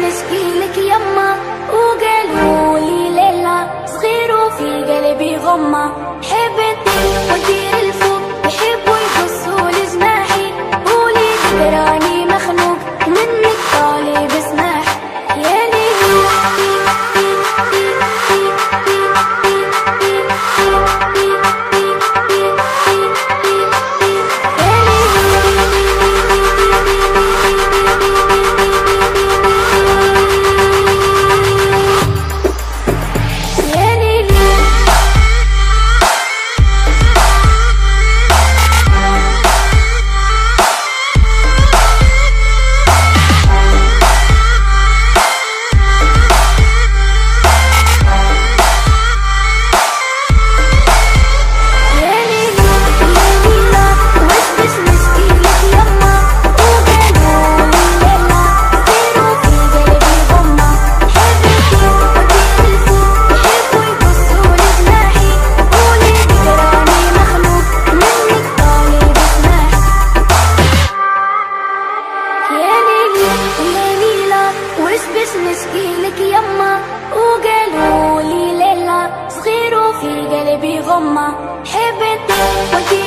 نشكيلك يما، وقالوا لي ليلى صغير وفي قلبي غمة. حبتني ودير الفوق يحبوا يقصوا لجناحي، قولي تدراني مخنوق منك طالب اسماح. يا ليلي نشكيلك يما، وقالوا لي ليلى صغير وفي قلبي غمة. حبتني